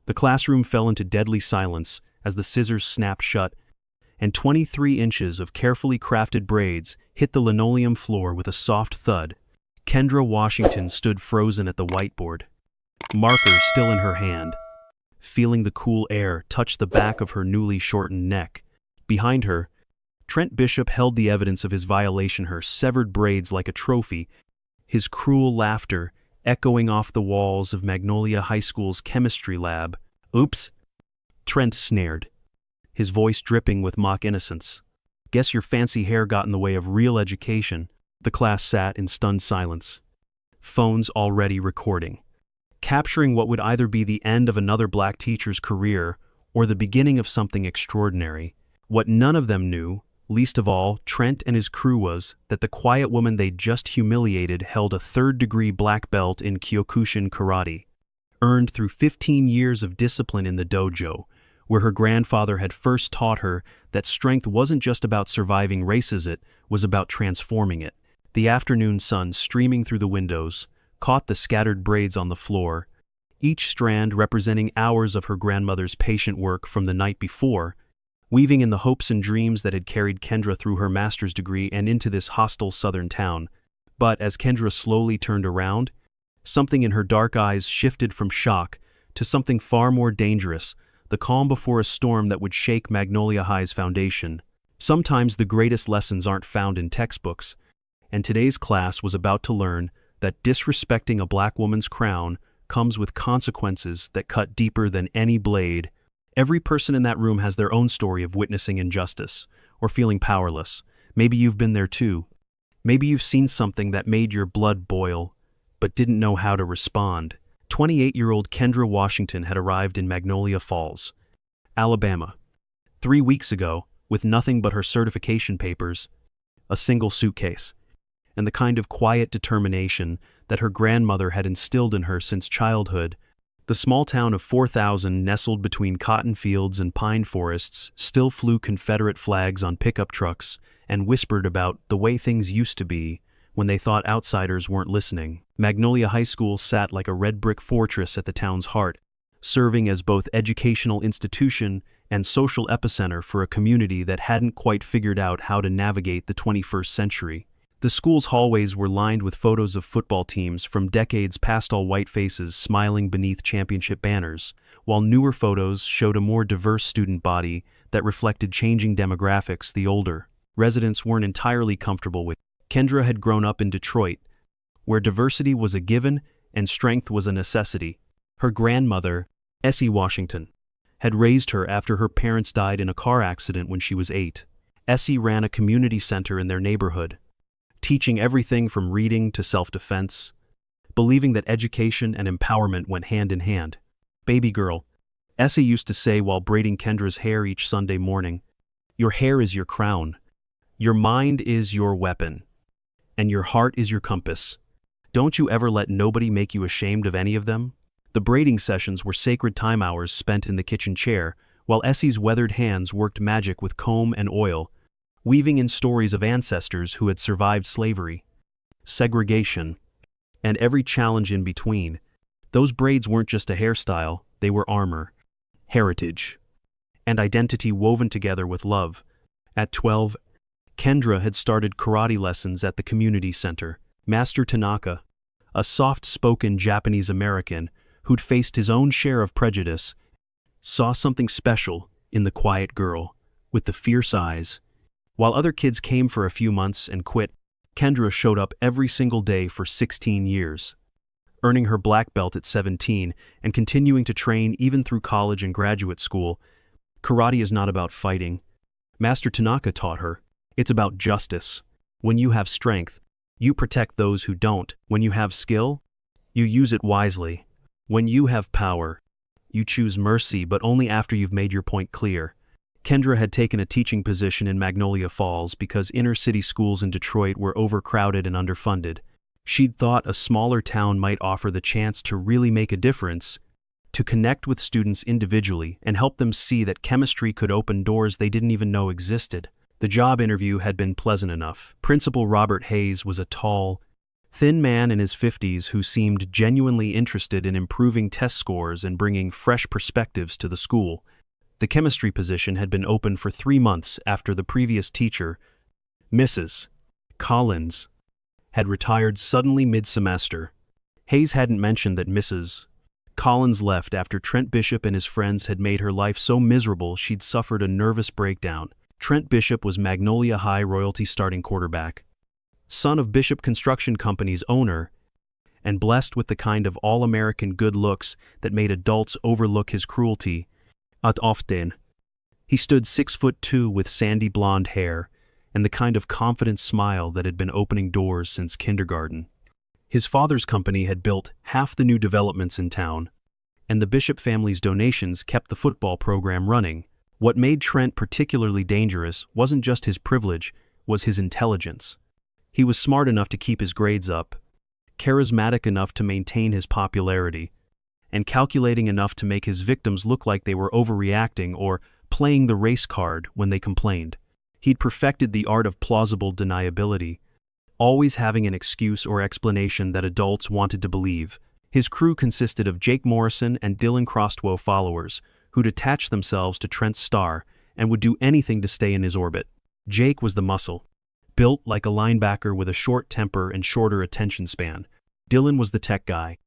The classroom fell into deadly silence as the scissors snapped shut, and 23 inches of carefully crafted braids hit the linoleum floor with a soft thud. Kendra Washington stood frozen at the whiteboard, marker still in her hand, feeling the cool air touch the back of her newly shortened neck. Behind her, Trent Bishop held the evidence of his violation, her severed braids like a trophy, his cruel laughter echoing off the walls of Magnolia High School's chemistry lab. "Oops," Trent snared, his voice dripping with mock innocence. "Guess your fancy hair got in the way of real education." The class sat in stunned silence, phones already recording, capturing what would either be the end of another black teacher's career or the beginning of something extraordinary. What none of them knew, least of all Trent and his crew, was that the quiet woman they'd just humiliated held a third-degree black belt in Kyokushin karate, earned through 15 years of discipline in the dojo, where her grandfather had first taught her that strength wasn't just about surviving races, it was about transforming it. The afternoon sun streaming through the windows caught the scattered braids on the floor, each strand representing hours of her grandmother's patient work from the night before, weaving in the hopes and dreams that had carried Kendra through her master's degree and into this hostile southern town. But as Kendra slowly turned around, something in her dark eyes shifted from shock to something far more dangerous, the calm before a storm that would shake Magnolia High's foundation. Sometimes the greatest lessons aren't found in textbooks, and today's class was about to learn that disrespecting a black woman's crown comes with consequences that cut deeper than any blade. Every person in that room has their own story of witnessing injustice or feeling powerless. Maybe you've been there too. Maybe you've seen something that made your blood boil, but didn't know how to respond. 28-year-old Kendra Washington had arrived in Magnolia Falls, Alabama, 3 weeks ago with nothing but her certification papers, a single suitcase, and the kind of quiet determination that her grandmother had instilled in her since childhood. The small town of 4,000, nestled between cotton fields and pine forests, still flew Confederate flags on pickup trucks and whispered about the way things used to be when they thought outsiders weren't listening. Magnolia High School sat like a red brick fortress at the town's heart, serving as both educational institution and social epicenter for a community that hadn't quite figured out how to navigate the 21st century. The school's hallways were lined with photos of football teams from decades past, all white faces smiling beneath championship banners, while newer photos showed a more diverse student body that reflected changing demographics the older residents weren't entirely comfortable with. Kendra had grown up in Detroit, where diversity was a given and strength was a necessity. Her grandmother, Essie Washington, had raised her after her parents died in a car accident when she was 8. Essie ran a community center in their neighborhood, teaching everything from reading to self-defense, believing that education and empowerment went hand in hand. "Baby girl," Essie used to say while braiding Kendra's hair each Sunday morning, "your hair is your crown, your mind is your weapon, and your heart is your compass. Don't you ever let nobody make you ashamed of any of them." The braiding sessions were sacred time hours spent in the kitchen chair, while Essie's weathered hands worked magic with comb and oil, weaving in stories of ancestors who had survived slavery, segregation, and every challenge in between. Those braids weren't just a hairstyle, they were armor, heritage, and identity woven together with love. At 12, Kendra had started karate lessons at the community center. Master Tanaka, a soft-spoken Japanese American who'd faced his own share of prejudice, saw something special in the quiet girl with the fierce eyes. While other kids came for a few months and quit, Kendra showed up every single day for 16 years, earning her black belt at 17 and continuing to train even through college and graduate school. Karate is not about fighting, Master Tanaka taught her. It's about justice. When you have strength, you protect those who don't. When you have skill, you use it wisely. When you have power, you choose mercy, but only after you've made your point clear. Kendra had taken a teaching position in Magnolia Falls because inner-city schools in Detroit were overcrowded and underfunded. She'd thought a smaller town might offer the chance to really make a difference, to connect with students individually and help them see that chemistry could open doors they didn't even know existed. The job interview had been pleasant enough. Principal Robert Hayes was a tall, thin man in his 50s who seemed genuinely interested in improving test scores and bringing fresh perspectives to the school. The chemistry position had been open for 3 months after the previous teacher, Mrs. Collins, had retired suddenly mid-semester. Hayes hadn't mentioned that Mrs. Collins left after Trent Bishop and his friends had made her life so miserable she'd suffered a nervous breakdown. Trent Bishop was Magnolia High royalty starting quarterback, son of Bishop Construction Company's owner, and blessed with the kind of all-American good looks that made adults overlook his cruelty. Often, he stood 6'2" with sandy blonde hair and the kind of confident smile that had been opening doors since kindergarten. His father's company had built half the new developments in town, and the Bishop family's donations kept the football program running. What made Trent particularly dangerous wasn't just his privilege, was his intelligence. He was smart enough to keep his grades up, charismatic enough to maintain his popularity, and calculating enough to make his victims look like they were overreacting or playing the race card when they complained. He'd perfected the art of plausible deniability, always having an excuse or explanation that adults wanted to believe. His crew consisted of Jake Morrison and Dylan Crostwell followers, who'd attach themselves to Trent's star and would do anything to stay in his orbit. Jake was the muscle, built like a linebacker with a short temper and shorter attention span. Dylan was the tech guy,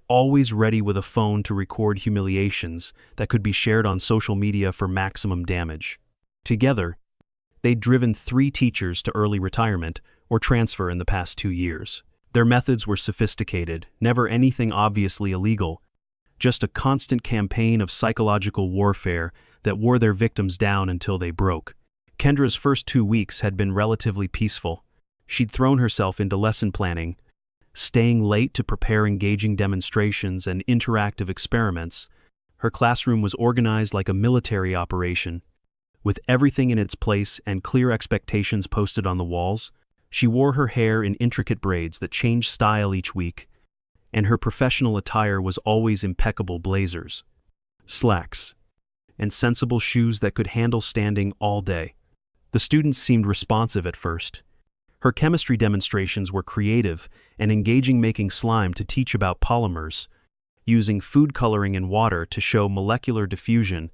always ready with a phone to record humiliations that could be shared on social media for maximum damage. Together, they'd driven 3 teachers to early retirement or transfer in the past 2 years. Their methods were sophisticated, never anything obviously illegal, just a constant campaign of psychological warfare that wore their victims down until they broke. Kendra's first 2 weeks had been relatively peaceful. She'd thrown herself into lesson planning, staying late to prepare engaging demonstrations and interactive experiments. Her classroom was organized like a military operation, with everything in its place and clear expectations posted on the walls. She wore her hair in intricate braids that changed style each week, and her professional attire was always impeccable blazers, slacks, and sensible shoes that could handle standing all day. The students seemed responsive at first. Her chemistry demonstrations were creative and engaging, making slime to teach about polymers, using food coloring and water to show molecular diffusion,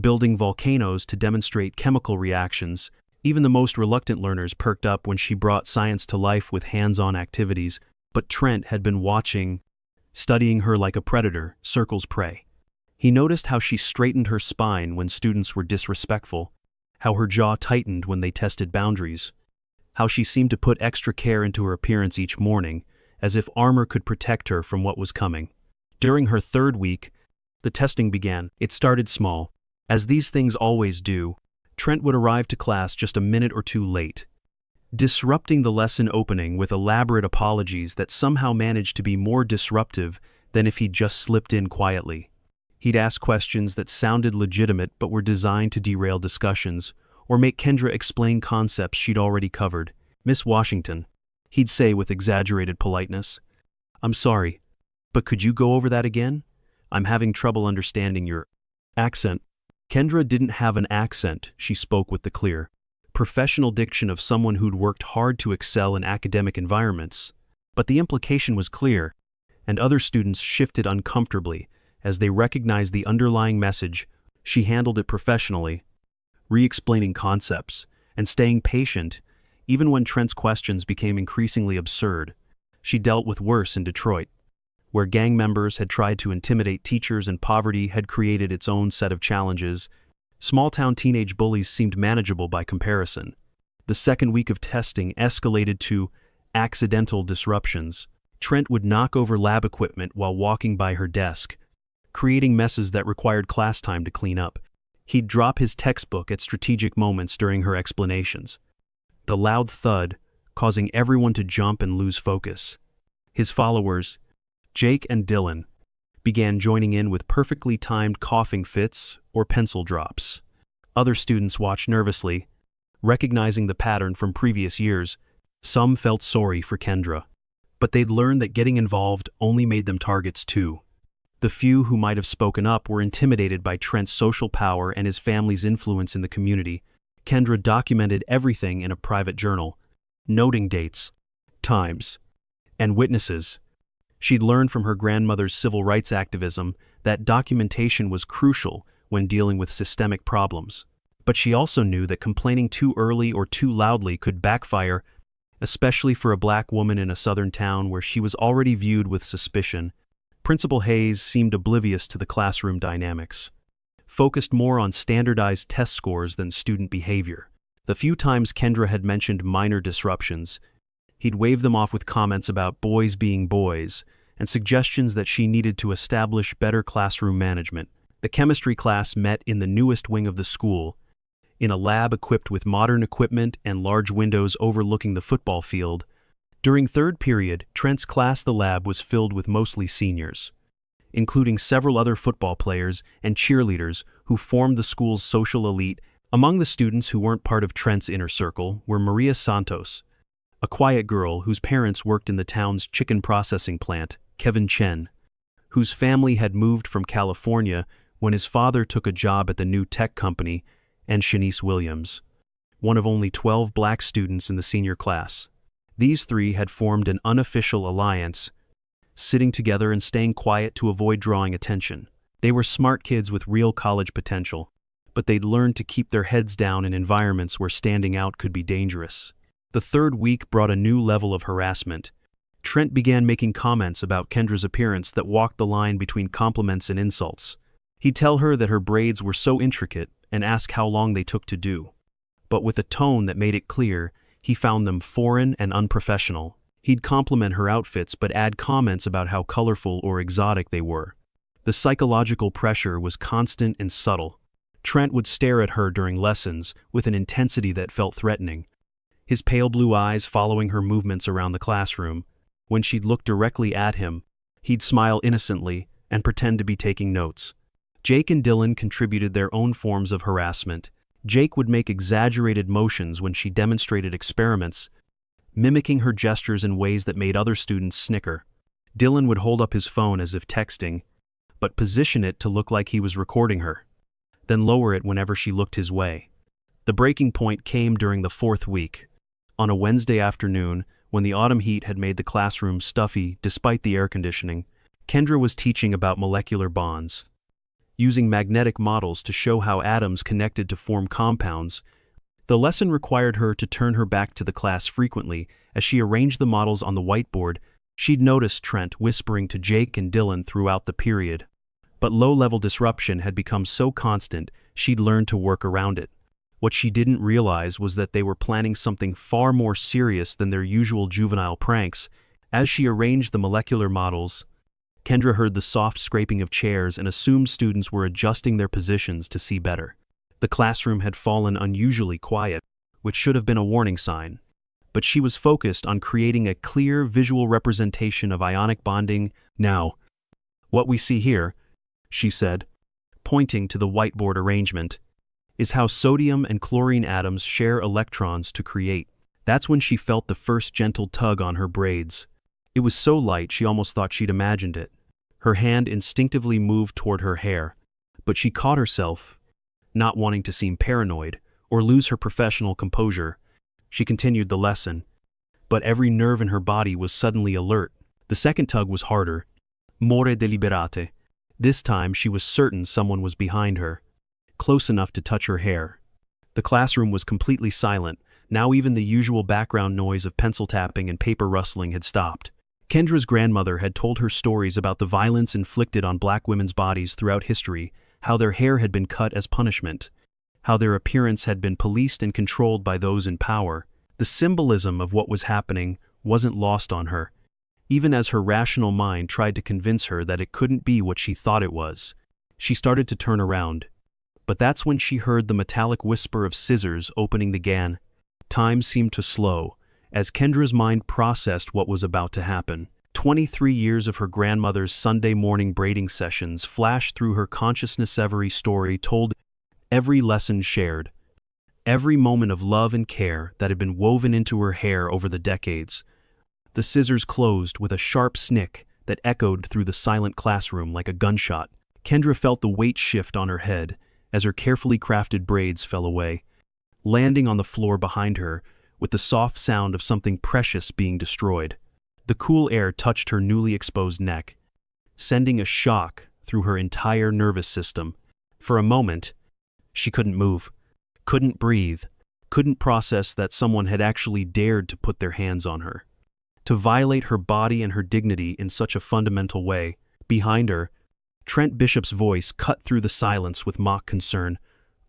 building volcanoes to demonstrate chemical reactions. Even the most reluctant learners perked up when she brought science to life with hands-on activities, but Trent had been watching, studying her like a predator circles prey. He noticed how she straightened her spine when students were disrespectful, how her jaw tightened when they tested boundaries, how she seemed to put extra care into her appearance each morning, as if armor could protect her from what was coming. During her 3rd week, the testing began. It started small. As these things always do, Trent would arrive to class just a minute or 2 late, disrupting the lesson opening with elaborate apologies that somehow managed to be more disruptive than if he'd just slipped in quietly. He'd ask questions that sounded legitimate but were designed to derail discussions, or make Kendra explain concepts she'd already covered. "Miss Washington," he'd say with exaggerated politeness, "I'm sorry, but could you go over that again? I'm having trouble understanding your accent." Kendra didn't have an accent. She spoke with the clear, professional diction of someone who'd worked hard to excel in academic environments. But the implication was clear, and other students shifted uncomfortably as they recognized the underlying message. She handled it professionally, re-explaining concepts and staying patient, even when Trent's questions became increasingly absurd. She dealt with worse in Detroit, where gang members had tried to intimidate teachers and poverty had created its own set of challenges. Small-town teenage bullies seemed manageable by comparison. The 2nd week of testing escalated to accidental disruptions. Trent would knock over lab equipment while walking by her desk, creating messes that required class time to clean up. He'd drop his textbook at strategic moments during her explanations, the loud thud causing everyone to jump and lose focus. His followers, Jake and Dylan, began joining in with perfectly timed coughing fits or pencil drops. Other students watched nervously, recognizing the pattern from previous years. Some felt sorry for Kendra, but they'd learned that getting involved only made them targets too. The few who might have spoken up were intimidated by Trent's social power and his family's influence in the community. Kendra documented everything in a private journal, noting dates, times, And witnesses. She'd learned from her grandmother's civil rights activism that documentation was crucial when dealing with systemic problems. But she also knew that complaining too early or too loudly could backfire, especially for a black woman in a southern town where she was already viewed with suspicion. Principal Hayes seemed oblivious to the classroom dynamics, focused more on standardized test scores than student behavior. The few times Kendra had mentioned minor disruptions, he'd wave them off with comments about boys being boys and suggestions that she needed to establish better classroom management. The chemistry class met in the newest wing of the school, in a lab equipped with modern equipment and large windows overlooking the football field. During third period, Trent's class, the lab was filled with mostly seniors, including several other football players and cheerleaders who formed the school's social elite. Among the students who weren't part of Trent's inner circle were Maria Santos, a quiet girl whose parents worked in the town's chicken processing plant, Kevin Chen, whose family had moved from California when his father took a job at the new tech company, and Shanice Williams, one of only 12 black students in the senior class. These three had formed an unofficial alliance, sitting together and staying quiet to avoid drawing attention. They were smart kids with real college potential, but they'd learned to keep their heads down in environments where standing out could be dangerous. The third week brought a new level of harassment. Trent began making comments about Kendra's appearance that walked the line between compliments and insults. He'd tell her that her braids were so intricate and ask how long they took to do. But with a tone that made it clear he found them foreign and unprofessional. He'd compliment her outfits but add comments about how colorful or exotic they were. The psychological pressure was constant and subtle. Trent would stare at her during lessons with an intensity that felt threatening, his pale blue eyes following her movements around the classroom. When she'd look directly at him, he'd smile innocently and pretend to be taking notes. Jake and Dylan contributed their own forms of harassment. Jake would make exaggerated motions when she demonstrated experiments, mimicking her gestures in ways that made other students snicker. Dylan would hold up his phone as if texting, but position it to look like he was recording her, then lower it whenever she looked his way. The breaking point came during the fourth week. On a Wednesday afternoon, when the autumn heat had made the classroom stuffy despite the air conditioning, Kendra was teaching about molecular bonds. Using magnetic models to show how atoms connected to form compounds, the lesson required her to turn her back to the class frequently as she arranged the models on the whiteboard. She'd noticed Trent whispering to Jake and Dylan throughout the period. But low-level disruption had become so constant, she'd learned to work around it. What she didn't realize was that they were planning something far more serious than their usual juvenile pranks. As she arranged the molecular models, Kendra heard the soft scraping of chairs and assumed students were adjusting their positions to see better. The classroom had fallen unusually quiet, which should have been a warning sign. But she was focused on creating a clear visual representation of ionic bonding. Now, what we see here, she said, pointing to the whiteboard arrangement, is how sodium and chlorine atoms share electrons to create. That's when she felt the first gentle tug on her braids. It was so light she almost thought she'd imagined it. Her hand instinctively moved toward her hair, but she caught herself, not wanting to seem paranoid or lose her professional composure. She continued the lesson, but every nerve in her body was suddenly alert. The second tug was harder, more deliberate. This time she was certain someone was behind her, close enough to touch her hair. The classroom was completely silent. Now even the usual background noise of pencil tapping and paper rustling had stopped. Kendra's grandmother had told her stories about the violence inflicted on black women's bodies throughout history, how their hair had been cut as punishment, how their appearance had been policed and controlled by those in power. The symbolism of what was happening wasn't lost on her, even as her rational mind tried to convince her that it couldn't be what she thought it was. She started to turn around, but that's when she heard the metallic whisper of scissors opening the GAN. Time seemed to slow, as Kendra's mind processed what was about to happen. 23 years of her grandmother's Sunday morning braiding sessions flashed through her consciousness. Every story told, every lesson shared, every moment of love and care that had been woven into her hair over the decades. The scissors closed with a sharp snick that echoed through the silent classroom like a gunshot. Kendra felt the weight shift on her head as her carefully crafted braids fell away, landing on the floor behind her with the soft sound of something precious being destroyed. The cool air touched her newly exposed neck, sending a shock through her entire nervous system. For a moment, she couldn't move, couldn't breathe, couldn't process that someone had actually dared to put their hands on her, to violate her body and her dignity in such a fundamental way. Behind her, Trent Bishop's voice cut through the silence with mock concern.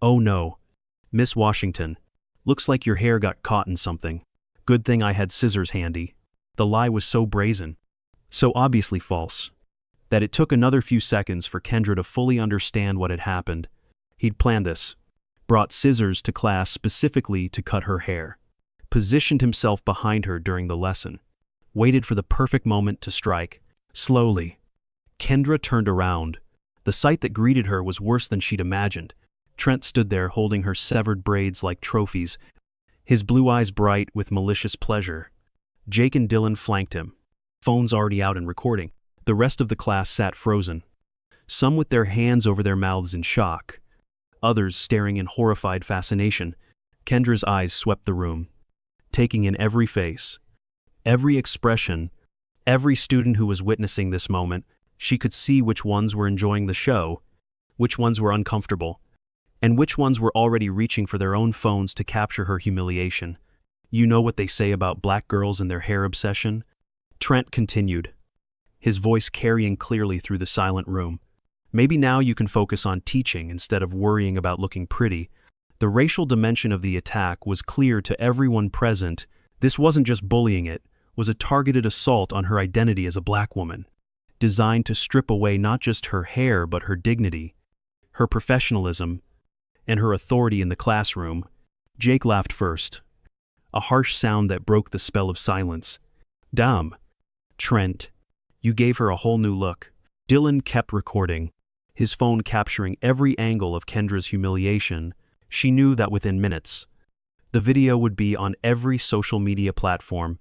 "Oh no, Miss Washington, looks like your hair got caught in something. Good thing I had scissors handy." The lie was so brazen, so obviously false, that it took another few seconds for Kendra to fully understand what had happened. He'd planned this, brought scissors to class specifically to cut her hair, positioned himself behind her during the lesson, waited for the perfect moment to strike. Slowly, Kendra turned around. The sight that greeted her was worse than she'd imagined. Trent stood there holding her severed braids like trophies, his blue eyes bright with malicious pleasure. Jake and Dylan flanked him, phones already out and recording. The rest of the class sat frozen, some with their hands over their mouths in shock, others staring in horrified fascination. Kendra's eyes swept the room, taking in every face, every expression, every student who was witnessing this moment. She could see which ones were enjoying the show, which ones were uncomfortable, and which ones were already reaching for their own phones to capture her humiliation. "You know what they say about black girls and their hair obsession?" Trent continued, his voice carrying clearly through the silent room. "Maybe now you can focus on teaching instead of worrying about looking pretty." The racial dimension of the attack was clear to everyone present. This wasn't just bullying, it was a targeted assault on her identity as a black woman, designed to strip away not just her hair but her dignity, her professionalism, and her authority in the classroom. Jake laughed first, a harsh sound that broke the spell of silence. "Damn, Trent, you gave her a whole new look." Dylan kept recording, his phone capturing every angle of Kendra's humiliation. She knew that within minutes, the video would be on every social media platform,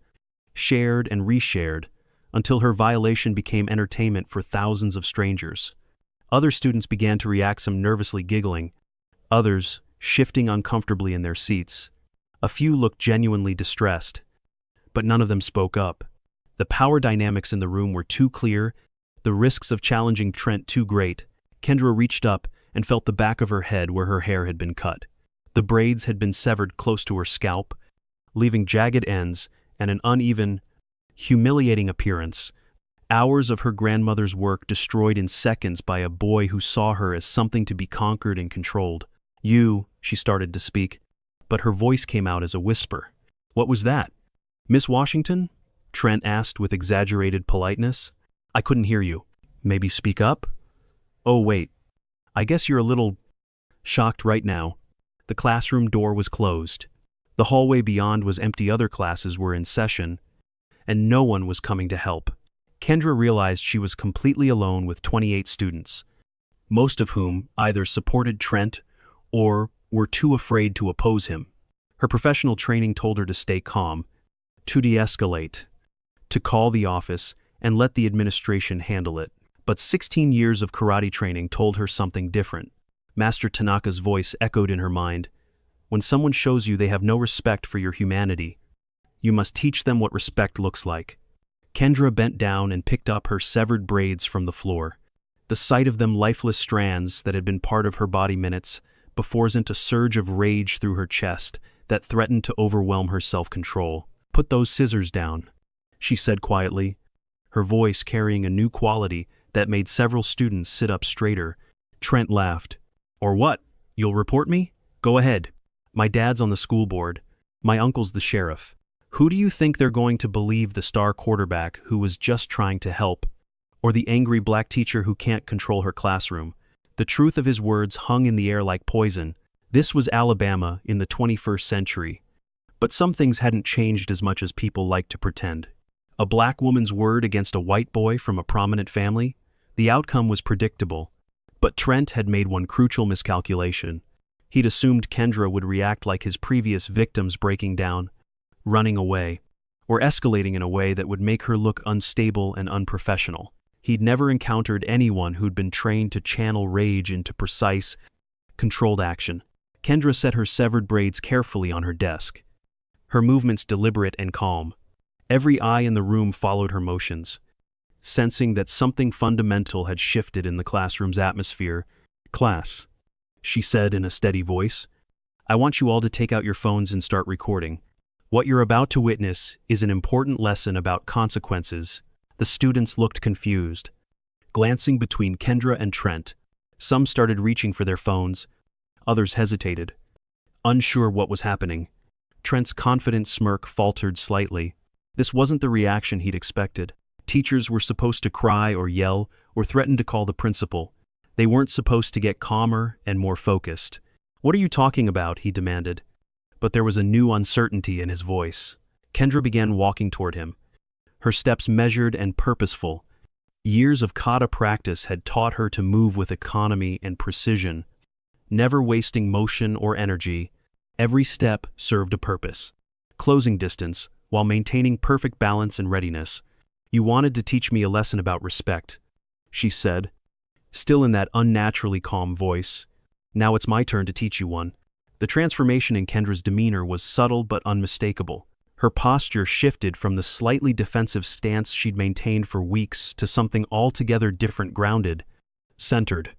shared and reshared, until her violation became entertainment for thousands of strangers. Other students began to react, some nervously giggling, others shifting uncomfortably in their seats. A few looked genuinely distressed, but none of them spoke up. The power dynamics in the room were too clear, the risks of challenging Trent too great. Kendra reached up and felt the back of her head where her hair had been cut. The braids had been severed close to her scalp, leaving jagged ends and an uneven, humiliating appearance. Hours of her grandmother's work destroyed in seconds by a boy who saw her as something to be conquered and controlled. She started to speak, but her voice came out as a whisper. "What was that? Miss Washington?" Trent asked with exaggerated politeness. "I couldn't hear you. Maybe speak up?" "Oh wait, I guess you're a little shocked right now." The classroom door was closed. The hallway beyond was empty. Other classes were in session, and no one was coming to help. Kendra realized she was completely alone with 28 students, most of whom either supported Trent or were too afraid to oppose him. Her professional training told her to stay calm, to de-escalate, to call the office and let the administration handle it. But 16 years of karate training told her something different. Master Tanaka's voice echoed in her mind. "When someone shows you they have no respect for your humanity, you must teach them what respect looks like." Kendra bent down and picked up her severed braids from the floor. The sight of them, lifeless strands that had been part of her body minutes before, sent a surge of rage through her chest that threatened to overwhelm her self-control. "Put those scissors down," she said quietly, her voice carrying a new quality that made several students sit up straighter. Trent laughed. "Or what? You'll report me? Go ahead. My dad's on the school board. My uncle's the sheriff. Who do you think they're going to believe, the star quarterback who was just trying to help, or the angry black teacher who can't control her classroom?" The truth of his words hung in the air like poison. This was Alabama in the 21st century. But some things hadn't changed as much as people liked to pretend. A black woman's word against a white boy from a prominent family? The outcome was predictable. But Trent had made one crucial miscalculation. He'd assumed Kendra would react like his previous victims, breaking down, running away, or escalating in a way that would make her look unstable and unprofessional. He'd never encountered anyone who'd been trained to channel rage into precise, controlled action. Kendra set her severed braids carefully on her desk, her movements deliberate and calm. Every eye in the room followed her motions, sensing that something fundamental had shifted in the classroom's atmosphere. "Class," she said in a steady voice, "I want you all to take out your phones and start recording. What you're about to witness is an important lesson about consequences." The students looked confused, glancing between Kendra and Trent. Some started reaching for their phones, others hesitated, unsure what was happening. Trent's confident smirk faltered slightly. This wasn't the reaction he'd expected. Teachers were supposed to cry or yell or threaten to call the principal. They weren't supposed to get calmer and more focused. "What are you talking about?" he demanded. But there was a new uncertainty in his voice. Kendra began walking toward him, her steps measured and purposeful. Years of kata practice had taught her to move with economy and precision, never wasting motion or energy. Every step served a purpose. Closing distance, while maintaining perfect balance and readiness. "You wanted to teach me a lesson about respect," she said, still in that unnaturally calm voice. "Now it's my turn to teach you one." The transformation in Kendra's demeanor was subtle but unmistakable. Her posture shifted from the slightly defensive stance she'd maintained for weeks to something altogether different, grounded, centered,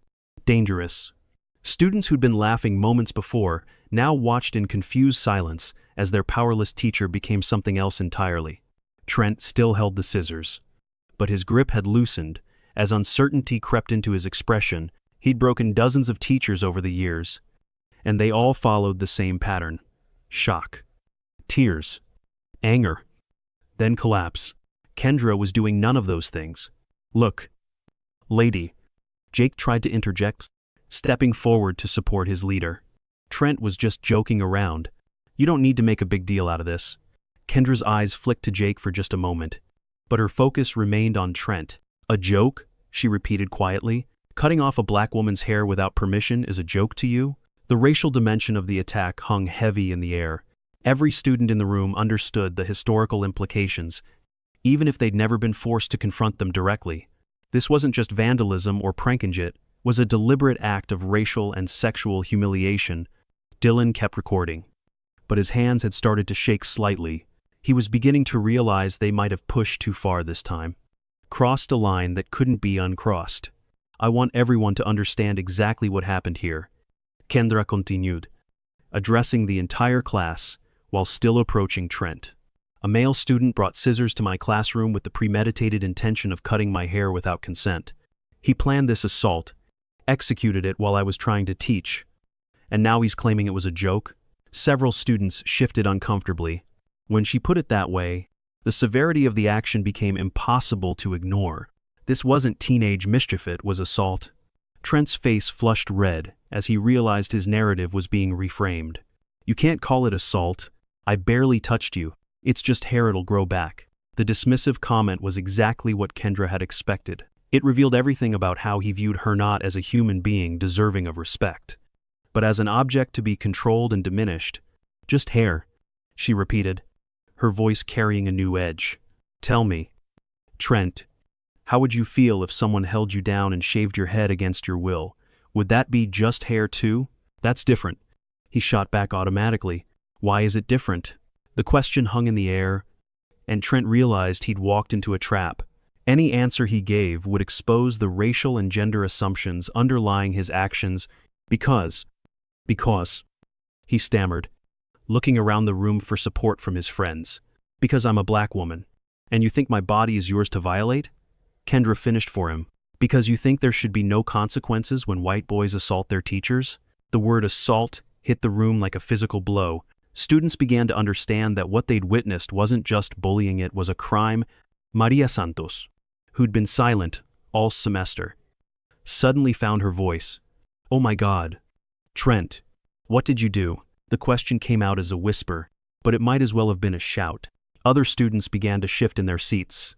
dangerous. Students who'd been laughing moments before now watched in confused silence as their powerless teacher became something else entirely. Trent still held the scissors, but his grip had loosened. As uncertainty crept into his expression, he'd broken dozens of teachers over the years, and they all followed the same pattern: shock, tears, anger, then collapse. Kendra was doing none of those things. "Look, lady," Jake tried to interject, stepping forward to support his leader. Trent was just joking around. "You don't need to make a big deal out of this." Kendra's eyes flicked to Jake for just a moment, but her focus remained on Trent. "A joke?" she repeated quietly. "Cutting off a black woman's hair without permission is a joke to you?" The racial dimension of the attack hung heavy in the air. Every student in the room understood the historical implications, even if they'd never been forced to confront them directly. This wasn't just vandalism or prankinjit, was a deliberate act of racial and sexual humiliation. Dylan kept recording, but his hands had started to shake slightly. He was beginning to realize they might have pushed too far this time. Crossed a line that couldn't be uncrossed. "I want everyone to understand exactly what happened here," Kendra continued, addressing the entire class while still approaching Trent. "A male student brought scissors to my classroom with the premeditated intention of cutting my hair without consent. He planned this assault, executed it while I was trying to teach, and now he's claiming it was a joke." Several students shifted uncomfortably. When she put it that way, the severity of the action became impossible to ignore. This wasn't teenage mischief, it was assault. Trent's face flushed red as he realized his narrative was being reframed. "You can't call it assault. I barely touched you. It's just hair, it'll grow back." The dismissive comment was exactly what Kendra had expected. It revealed everything about how he viewed her not as a human being deserving of respect, but as an object to be controlled and diminished. "Just hair," she repeated, her voice carrying a new edge. "Tell me, Trent, how would you feel if someone held you down and shaved your head against your will? Would that be just hair too?" "That's different," he shot back automatically. "Why is it different?" The question hung in the air, and Trent realized he'd walked into a trap. Any answer he gave would expose the racial and gender assumptions underlying his actions. Because, he stammered, looking around the room for support from his friends. "Because I'm a black woman. And you think my body is yours to violate?" Kendra finished for him. "Because you think there should be no consequences when white boys assault their teachers?" The word assault hit the room like a physical blow. Students began to understand that what they'd witnessed wasn't just bullying, it was a crime. Maria Santos, who'd been silent all semester, suddenly found her voice. "Oh my God. Trent, what did you do?" The question came out as a whisper, but it might as well have been a shout. Other students began to shift in their seats,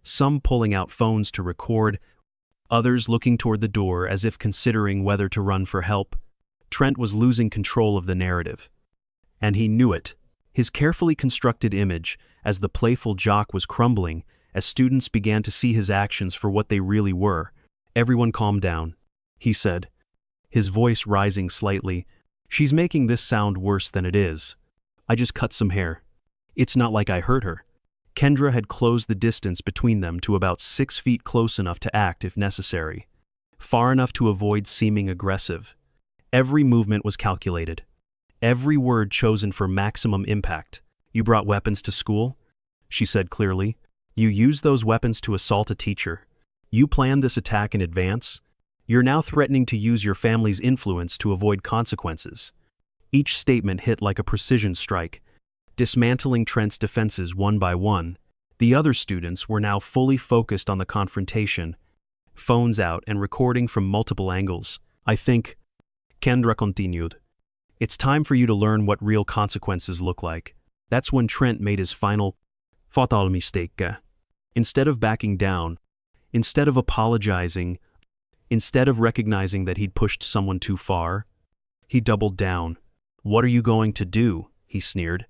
some pulling out phones to record, others looking toward the door as if considering whether to run for help. Trent was losing control of the narrative, and he knew it. His carefully constructed image as the playful jock was crumbling as students began to see his actions for what they really were. "Everyone calm down," he said, his voice rising slightly. "She's making this sound worse than it is. I just cut some hair. It's not like I hurt her. Kendra had closed the distance between them to about 6 feet, close enough to act if necessary, far enough to avoid seeming aggressive. Every movement was calculated. Every word chosen for maximum impact. "You brought weapons to school?" she said clearly. "You used those weapons to assault a teacher. You planned this attack in advance. You're now threatening to use your family's influence to avoid consequences." Each statement hit like a precision strike, dismantling Trent's defenses one by one. The other students were now fully focused on the confrontation, phones out and recording from multiple angles. "I think," Kendra continued, "it's time for you to learn what real consequences look like." That's when Trent made his final, fatal mistake. Instead of backing down, instead of apologizing, instead of recognizing that he'd pushed someone too far, he doubled down. "What are you going to do?" he sneered,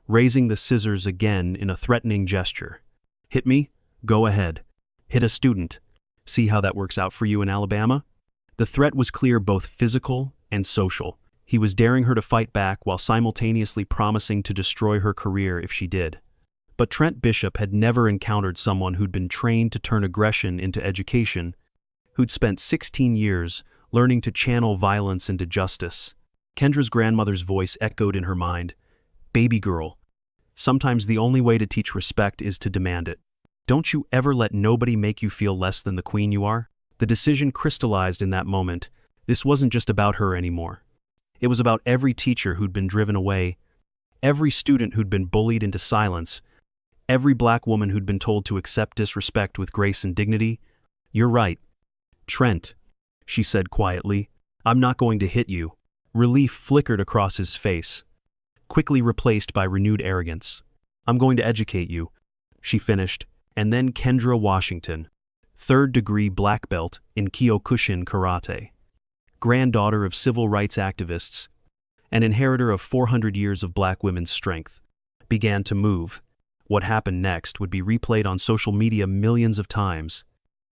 raising the scissors again in a threatening gesture. "Hit me? Go ahead. Hit a student. See how that works out for you in Alabama?" The threat was clear, both physical and social. He was daring her to fight back while simultaneously promising to destroy her career if she did. But Trent Bishop had never encountered someone who'd been trained to turn aggression into education, who'd spent 16 years learning to channel violence into justice. Kendra's grandmother's voice echoed in her mind. "Baby girl, sometimes the only way to teach respect is to demand it. Don't you ever let nobody make you feel less than the queen you are." The decision crystallized in that moment. This wasn't just about her anymore. It was about every teacher who'd been driven away, every student who'd been bullied into silence, every black woman who'd been told to accept disrespect with grace and dignity. "You're right, Trent," she said quietly. "I'm not going to hit you." Relief flickered across his face, quickly replaced by renewed arrogance. "I'm going to educate you," she finished. And then Kendra Washington, 3rd-degree black belt in Kyokushin karate, granddaughter of civil rights activists, and inheritor of 400 years of black women's strength, began to move. What happened next would be replayed on social media millions of times,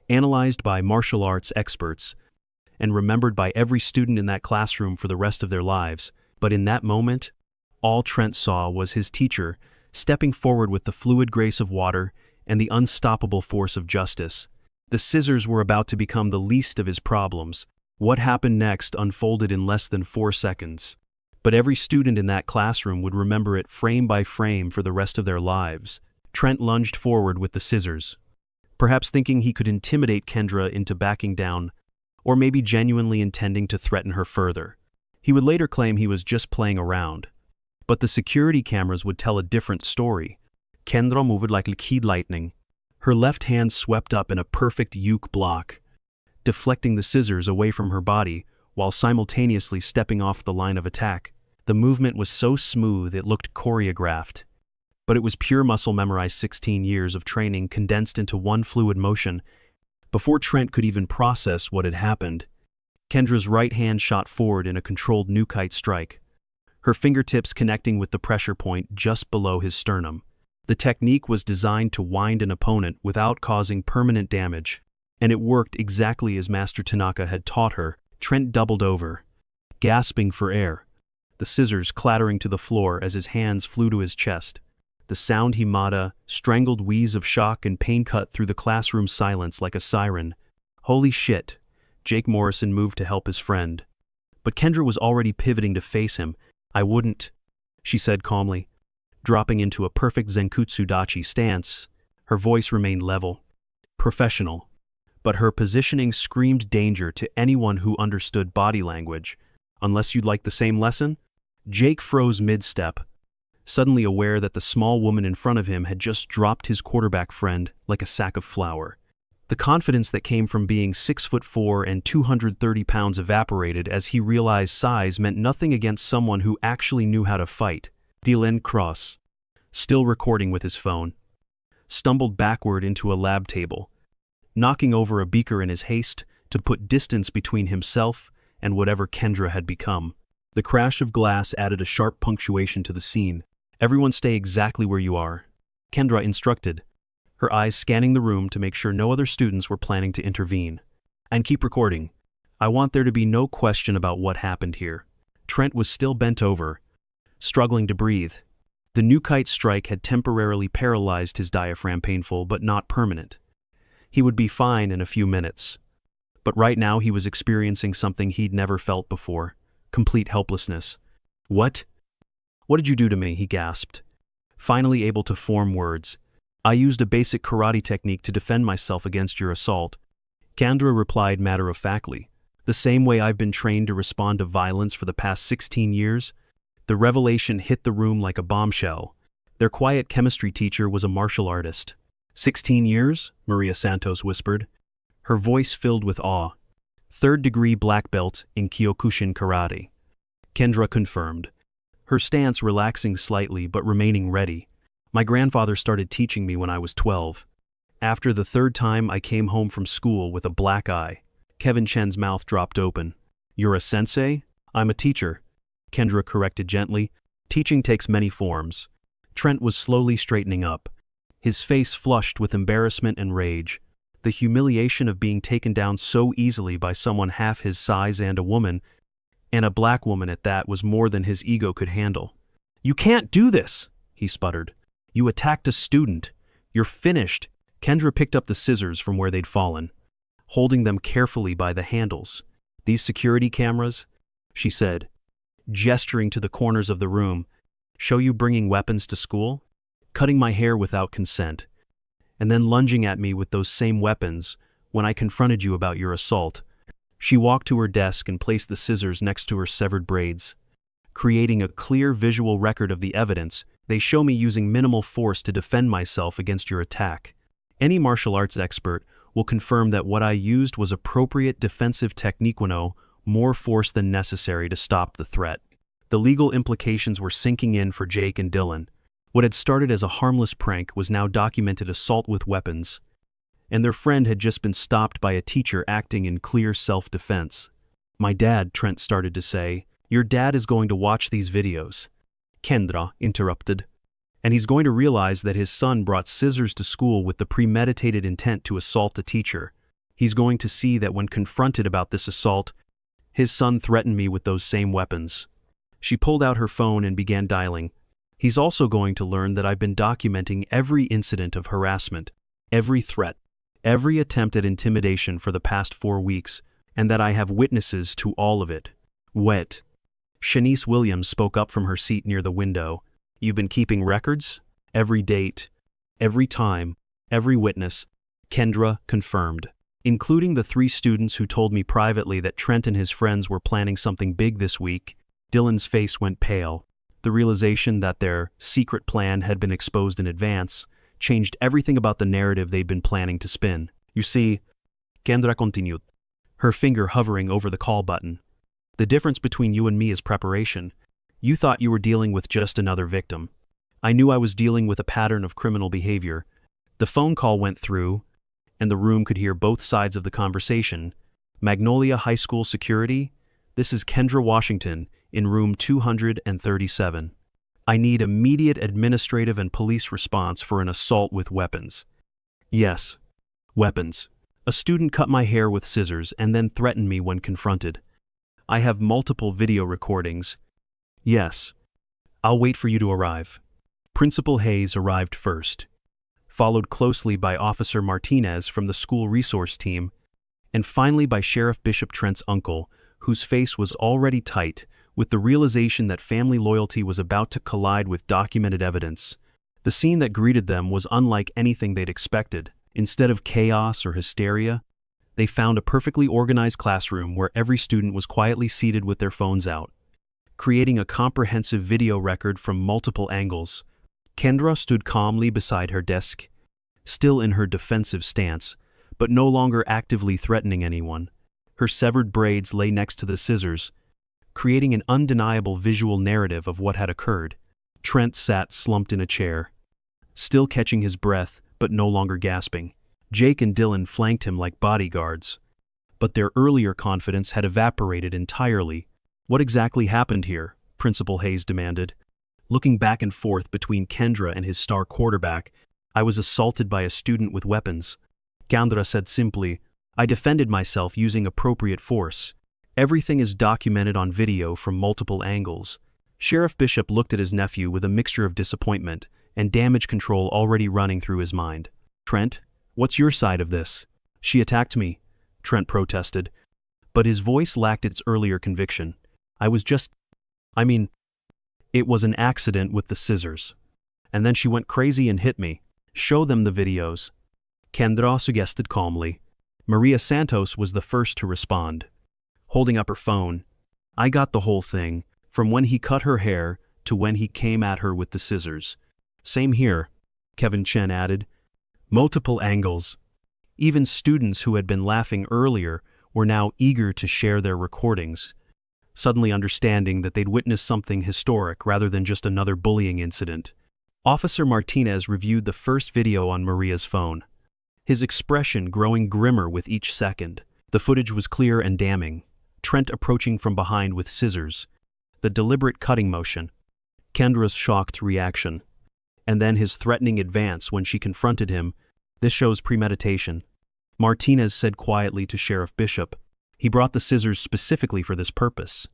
analyzed by martial arts experts, and remembered by every student in that classroom for the rest of their lives. But in that moment, all Trent saw was his teacher stepping forward with the fluid grace of water and the unstoppable force of justice. The scissors were about to become the least of his problems. What happened next unfolded in less than 4 seconds. But every student in that classroom would remember it frame by frame for the rest of their lives. Trent lunged forward with the scissors, perhaps thinking he could intimidate Kendra into backing down, or maybe genuinely intending to threaten her further. He would later claim he was just playing around. But the security cameras would tell a different story. Kendra moved like keyed lightning. Her left hand swept up in a perfect uke block, deflecting the scissors away from her body while simultaneously stepping off the line of attack. The movement was so smooth it looked choreographed, but it was pure muscle memorized, 16 years of training condensed into one fluid motion. Before Trent could even process what had happened, Kendra's right hand shot forward in a controlled new-kite strike, her fingertips connecting with the pressure point just below his sternum. The technique was designed to wind an opponent without causing permanent damage, and it worked exactly as Master Tanaka had taught her. Trent doubled over, gasping for air, the scissors clattering to the floor as his hands flew to his chest. The sound Himada, strangled wheeze of shock and pain cut through the classroom silence like a siren. "Holy shit!" Jake Morrison moved to help his friend. But Kendra was already pivoting to face him. "I wouldn't," she said calmly, dropping into a perfect Zenkutsu Dachi stance. Her voice remained level, professional, but her positioning screamed danger to anyone who understood body language. "Unless you'd like the same lesson?" Jake froze mid-step, suddenly aware that the small woman in front of him had just dropped his quarterback friend like a sack of flour. The confidence that came from being 6'4" and 230 pounds evaporated as he realized size meant nothing against someone who actually knew how to fight. Dylan Cross, still recording with his phone, stumbled backward into a lab table, knocking over a beaker in his haste to put distance between himself and whatever Kendra had become. The crash of glass added a sharp punctuation to the scene. "Everyone stay exactly where you are," Kendra instructed, her eyes scanning the room to make sure no other students were planning to intervene. "And keep recording. I want there to be no question about what happened here." Trent was still bent over, struggling to breathe. The Nukite strike had temporarily paralyzed his diaphragm, painful but not permanent. He would be fine in a few minutes. But right now he was experiencing something he'd never felt before, complete helplessness. What? What did you do to me? He gasped, finally able to form words. I used a basic karate technique to defend myself against your assault. Kendra replied matter-of-factly. The same way I've been trained to respond to violence for the past 16 years. The revelation hit the room like a bombshell. Their quiet chemistry teacher was a martial artist. 16 years? Maria Santos whispered, her voice filled with awe. 3rd-degree black belt in Kyokushin karate. Kendra confirmed, her stance relaxing slightly but remaining ready. My grandfather started teaching me when I was 12. After the 3rd time I came home from school with a black eye. Kevin Chen's mouth dropped open. You're a sensei? I'm a teacher. Kendra corrected gently. Teaching takes many forms. Trent was slowly straightening up, his face flushed with embarrassment and rage. The humiliation of being taken down so easily by someone half his size and a woman, and a black woman at that, was more than his ego could handle. You can't do this, he sputtered. You attacked a student. You're finished. Kendra picked up the scissors from where they'd fallen, holding them carefully by the handles. These security cameras, she said, gesturing to the corners of the room, show you bringing weapons to school, cutting my hair without consent, and then lunging at me with those same weapons when I confronted you about your assault. She walked to her desk and placed the scissors next to her severed braids. Creating a clear visual record of the evidence, they show me using minimal force to defend myself against your attack. Any martial arts expert will confirm that what I used was appropriate defensive technique, more force than necessary to stop the threat. The legal implications were sinking in for Jake and Dylan. What had started as a harmless prank was now documented assault with weapons, and their friend had just been stopped by a teacher acting in clear self-defense. My dad, Trent started to say. Your dad is going to watch these videos, Kendra interrupted, and he's going to realize that his son brought scissors to school with the premeditated intent to assault a teacher. He's going to see that when confronted about this assault, his son threatened me with those same weapons. She pulled out her phone and began dialing. He's also going to learn that I've been documenting every incident of harassment, every threat, every attempt at intimidation for the past 4 weeks, and that I have witnesses to all of it. Wet. Shanice Williams spoke up from her seat near the window. You've been keeping records? Every date, every time, every witness, Kendra confirmed, including the 3 students who told me privately that Trent and his friends were planning something big this week. Dylan's face went pale. The realization that their secret plan had been exposed in advance changed everything about the narrative they'd been planning to spin. You see, Kendra continued, her finger hovering over the call button. The difference between you and me is preparation. You thought you were dealing with just another victim. I knew I was dealing with a pattern of criminal behavior. The phone call went through, and the room could hear both sides of the conversation. Magnolia High School security? This is Kendra Washington, in room 237. I need immediate administrative and police response for an assault with weapons. Yes, weapons. A student cut my hair with scissors and then threatened me when confronted. I have multiple video recordings. Yes. I'll wait for you to arrive. Principal Hayes arrived first, followed closely by Officer Martinez from the school resource team, and finally by Sheriff Bishop Trent's uncle, whose face was already tight with the realization that family loyalty was about to collide with documented evidence. The scene that greeted them was unlike anything they'd expected. Instead of chaos or hysteria, they found a perfectly organized classroom where every student was quietly seated with their phones out, creating a comprehensive video record from multiple angles. Kendra stood calmly beside her desk, still in her defensive stance, but no longer actively threatening anyone. Her severed braids lay next to the scissors, creating an undeniable visual narrative of what had occurred. Trent sat slumped in a chair, still catching his breath, but no longer gasping. Jake and Dylan flanked him like bodyguards, but their earlier confidence had evaporated entirely. What exactly happened here? Principal Hayes demanded. Looking back and forth between Kendra and his star quarterback, I was assaulted by a student with weapons. Kendra said simply, I defended myself using appropriate force. Everything is documented on video from multiple angles. Sheriff Bishop looked at his nephew with a mixture of disappointment and damage control already running through his mind. "Trent, what's your side of this?" "She attacked me," Trent protested, but his voice lacked its earlier conviction. It was an accident with the scissors. And then she went crazy and hit me." "Show them the videos," Kendra suggested calmly. Maria Santos was the first to respond, holding up her phone. "I got the whole thing, from when he cut her hair to when he came at her with the scissors." "Same here," Kevin Chen added. "Multiple angles." Even students who had been laughing earlier were now eager to share their recordings, suddenly understanding that they'd witnessed something historic rather than just another bullying incident. Officer Martinez reviewed the first video on Maria's phone, his expression growing grimmer with each second. The footage was clear and damning. Trent approaching from behind with scissors, the deliberate cutting motion, Kendra's shocked reaction, and then his threatening advance when she confronted him. "This shows premeditation," Martinez said quietly to Sheriff Bishop. "He brought the scissors specifically for this purpose."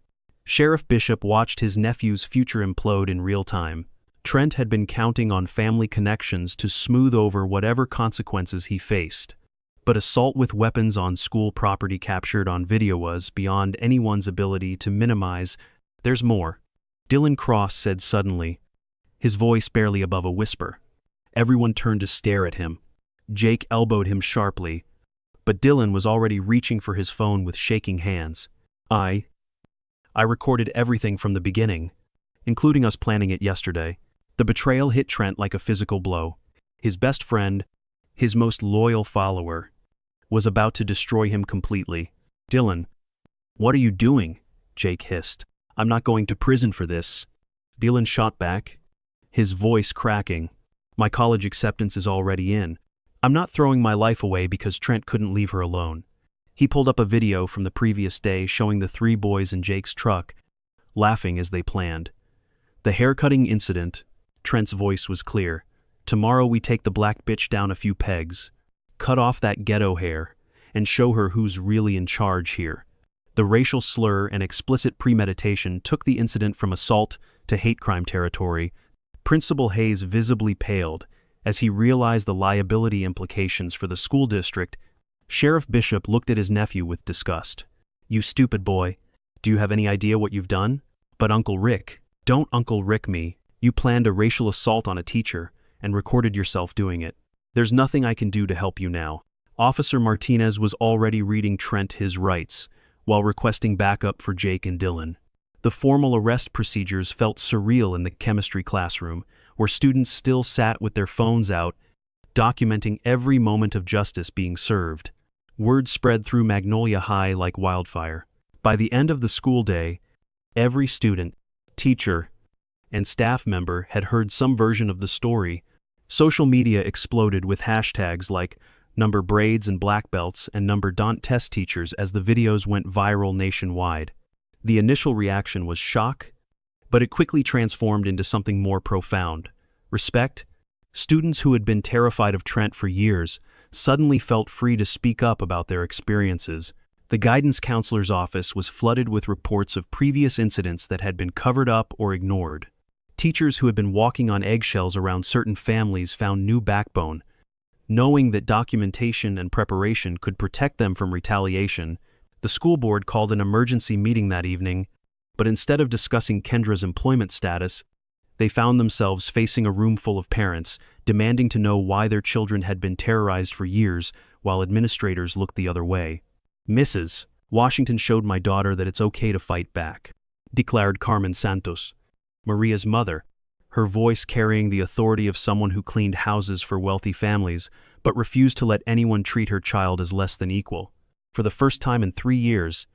Sheriff Bishop watched his nephew's future implode in real time. Trent had been counting on family connections to smooth over whatever consequences he faced. But assault with weapons on school property captured on video was beyond anyone's ability to minimize. "There's more," Dylan Cross said suddenly, his voice barely above a whisper. Everyone turned to stare at him. Jake elbowed him sharply, but Dylan was already reaching for his phone with shaking hands. I recorded everything from the beginning, including us planning it yesterday." The betrayal hit Trent like a physical blow. His best friend, his most loyal follower, was about to destroy him completely. "Dylan, what are you doing?" Jake hissed. "I'm not going to prison for this." Dylan shot back, his voice cracking. "My college acceptance is already in. I'm not throwing my life away because Trent couldn't leave her alone." He pulled up a video from the previous day showing the three boys in Jake's truck, laughing as they planned. "The haircutting incident," Trent's voice was clear. "Tomorrow we take the black bitch down a few pegs, cut off that ghetto hair, and show her who's really in charge here." The racial slur and explicit premeditation took the incident from assault to hate crime territory. Principal Hayes visibly paled as he realized the liability implications for the school district. Sheriff Bishop looked at his nephew with disgust. "You stupid boy. Do you have any idea what you've done?" "But Uncle Rick." "Don't Uncle Rick me. You planned a racial assault on a teacher and recorded yourself doing it. There's nothing I can do to help you now." Officer Martinez was already reading Trent his rights while requesting backup for Jake and Dylan. The formal arrest procedures felt surreal in the chemistry classroom, where students still sat with their phones out, documenting every moment of justice being served. Word spread through Magnolia High like wildfire. By the end of the school day, every student, teacher, and staff member had heard some version of the story. Social media exploded with hashtags like #Braids and black belts and #Don't test teachers as the videos went viral nationwide. The initial reaction was shock, but it quickly transformed into something more profound. Respect. Students who had been terrified of Trent for years suddenly felt free to speak up about their experiences. The guidance counselor's office was flooded with reports of previous incidents that had been covered up or ignored. Teachers who had been walking on eggshells around certain families found new backbone, knowing that documentation and preparation could protect them from retaliation. The school board called an emergency meeting that evening, but instead of discussing Kendra's employment status, they found themselves facing a room full of parents, demanding to know why their children had been terrorized for years while administrators looked the other way. "Mrs. Washington showed my daughter that it's okay to fight back," declared Carmen Santos, Maria's mother, her voice carrying the authority of someone who cleaned houses for wealthy families, but refused to let anyone treat her child as less than equal. For the first time in 3 years,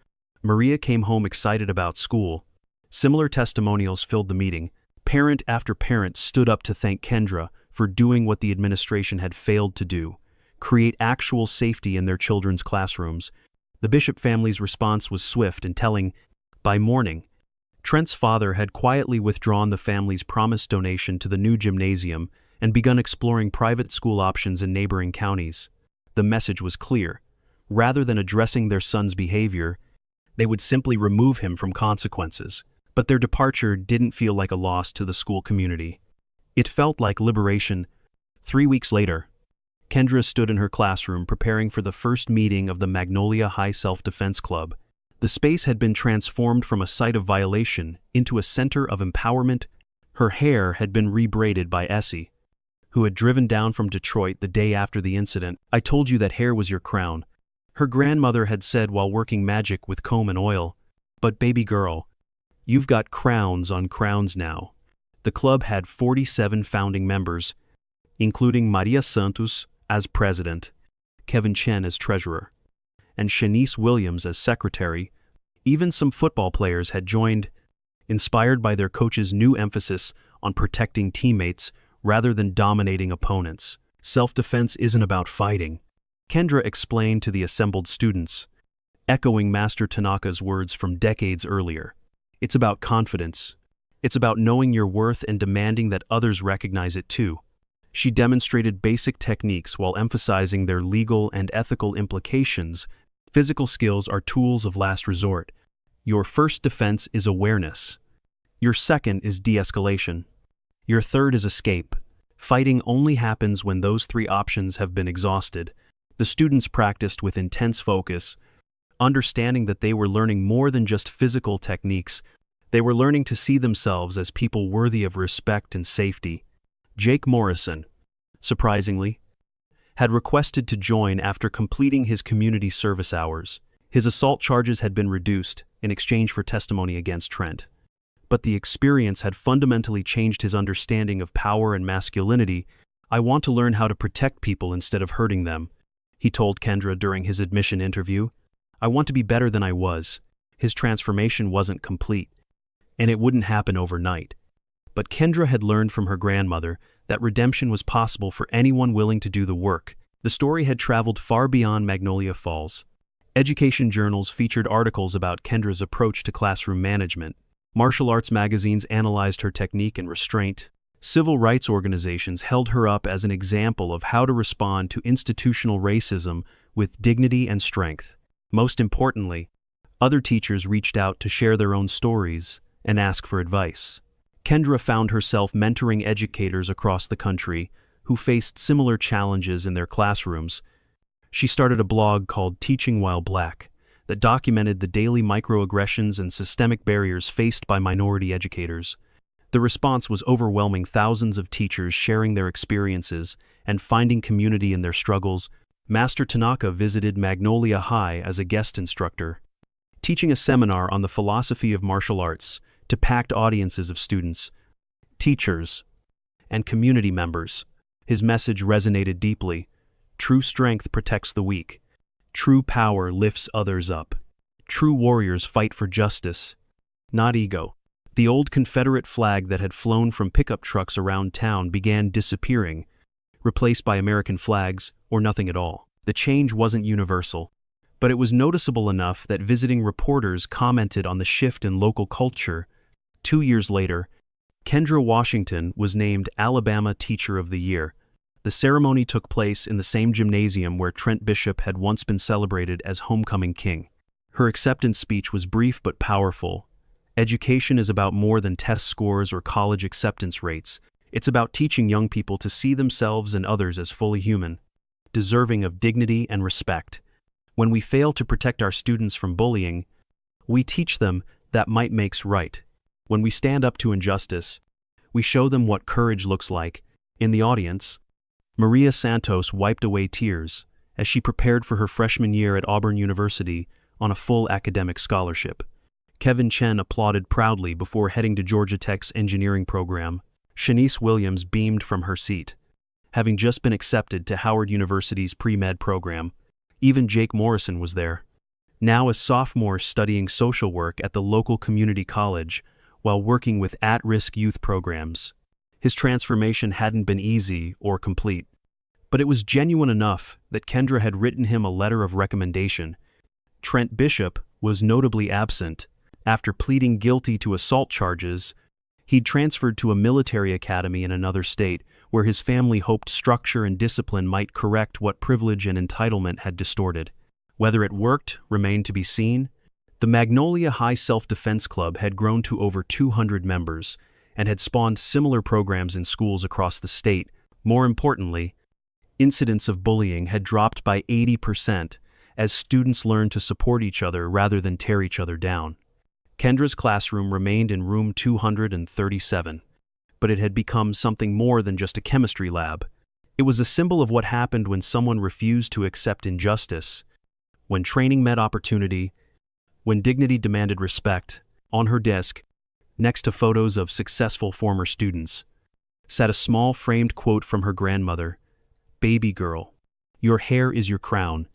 Maria came home excited about school. Similar testimonials filled the meeting. Parent after parent stood up to thank Kendra for doing what the administration had failed to do: create actual safety in their children's classrooms. The Bishop family's response was swift and telling. By morning, Trent's father had quietly withdrawn the family's promised donation to the new gymnasium and begun exploring private school options in neighboring counties. The message was clear. Rather than addressing their son's behavior, they would simply remove him from consequences. But their departure didn't feel like a loss to the school community. It felt like liberation. 3 weeks later, Kendra stood in her classroom preparing for the first meeting of the Magnolia High Self-Defense Club. The space had been transformed from a site of violation into a center of empowerment. Her hair had been rebraided by Essie, who had driven down from Detroit the day after the incident. "I told you that hair was your crown," her grandmother had said while working magic with comb and oil. "But baby girl, you've got crowns on crowns now." The club had 47 founding members, including Maria Santos as president, Kevin Chen as treasurer, and Shanice Williams as secretary. Even some football players had joined, inspired by their coach's new emphasis on protecting teammates rather than dominating opponents. Self-defense isn't about fighting, Kendra explained to the assembled students, echoing Master Tanaka's words from decades earlier. It's about confidence. It's about knowing your worth and demanding that others recognize it too. She demonstrated basic techniques while emphasizing their legal and ethical implications. Physical skills are tools of last resort. Your first defense is awareness. Your second is de-escalation. Your third is escape. Fighting only happens when those 3 options have been exhausted. The students practiced with intense focus, understanding that they were learning more than just physical techniques. They were learning to see themselves as people worthy of respect and safety. Jake Morrison, surprisingly, had requested to join after completing his community service hours. His assault charges had been reduced in exchange for testimony against Trent. But the experience had fundamentally changed his understanding of power and masculinity. "I want to learn how to protect people instead of hurting them," he told Kendra during his admission interview. "I want to be better than I was." His transformation wasn't complete, and it wouldn't happen overnight. But Kendra had learned from her grandmother that redemption was possible for anyone willing to do the work. The story had traveled far beyond Magnolia Falls. Education journals featured articles about Kendra's approach to classroom management. Martial arts magazines analyzed her technique and restraint. Civil rights organizations held her up as an example of how to respond to institutional racism with dignity and strength. Most importantly, other teachers reached out to share their own stories and ask for advice. Kendra found herself mentoring educators across the country who faced similar challenges in their classrooms. She started a blog called Teaching While Black that documented the daily microaggressions and systemic barriers faced by minority educators. The response was overwhelming, thousands of teachers sharing their experiences and finding community in their struggles. Master Tanaka visited Magnolia High as a guest instructor, teaching a seminar on the philosophy of martial arts to packed audiences of students, teachers, and community members. His message resonated deeply. True strength protects the weak. True power lifts others up. True warriors fight for justice, not ego. The old Confederate flag that had flown from pickup trucks around town began disappearing, replaced by American flags or nothing at all. The change wasn't universal, but it was noticeable enough that visiting reporters commented on the shift in local culture. 2 years later, Kendra Washington was named Alabama Teacher of the Year. The ceremony took place in the same gymnasium where Trent Bishop had once been celebrated as homecoming king. Her acceptance speech was brief but powerful. Education is about more than test scores or college acceptance rates. It's about teaching young people to see themselves and others as fully human, deserving of dignity and respect. When we fail to protect our students from bullying, we teach them that might makes right. When we stand up to injustice, we show them what courage looks like. In the audience, Maria Santos wiped away tears as she prepared for her freshman year at Auburn University on a full academic scholarship. Kevin Chen applauded proudly before heading to Georgia Tech's engineering program. Shanice Williams beamed from her seat, having just been accepted to Howard University's pre-med program. Even Jake Morrison was there, now a sophomore studying social work at the local community college while working with at-risk youth programs. His transformation hadn't been easy or complete, but it was genuine enough that Kendra had written him a letter of recommendation. Trent Bishop was notably absent. After pleading guilty to assault charges, he'd transferred to a military academy in another state where his family hoped structure and discipline might correct what privilege and entitlement had distorted. Whether it worked remained to be seen. The Magnolia High Self-Defense Club had grown to over 200 members and had spawned similar programs in schools across the state. More importantly, incidents of bullying had dropped by 80% as students learned to support each other rather than tear each other down. Kendra's classroom remained in room 237, but it had become something more than just a chemistry lab. It was a symbol of what happened when someone refused to accept injustice, when training met opportunity, when dignity demanded respect. On her desk, next to photos of successful former students, sat a small framed quote from her grandmother. "Baby girl, your hair is your crown,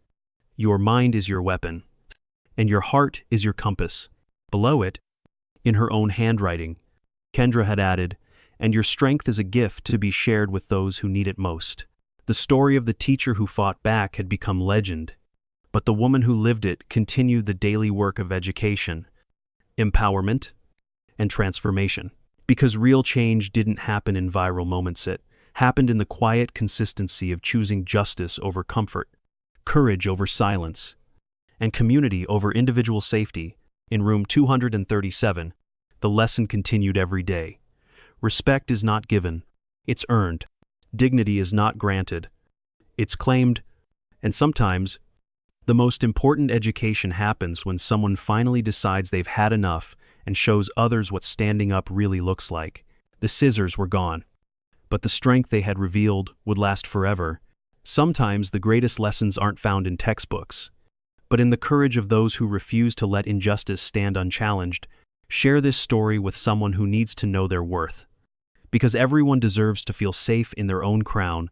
your mind is your weapon, and your heart is your compass." Below it, in her own handwriting, Kendra had added, "And your strength is a gift to be shared with those who need it most." The story of the teacher who fought back had become legend, but the woman who lived it continued the daily work of education, empowerment, and transformation. Because real change didn't happen in viral moments, it happened in the quiet consistency of choosing justice over comfort, courage over silence, and community over individual safety. In room 237, the lesson continued every day. Respect is not given, it's earned. Dignity is not granted, it's claimed. And sometimes, the most important education happens when someone finally decides they've had enough and shows others what standing up really looks like. The scissors were gone, but the strength they had revealed would last forever. Sometimes the greatest lessons aren't found in textbooks, but in the courage of those who refuse to let injustice stand unchallenged. Share this story with someone who needs to know their worth. Because everyone deserves to feel safe in their own crown,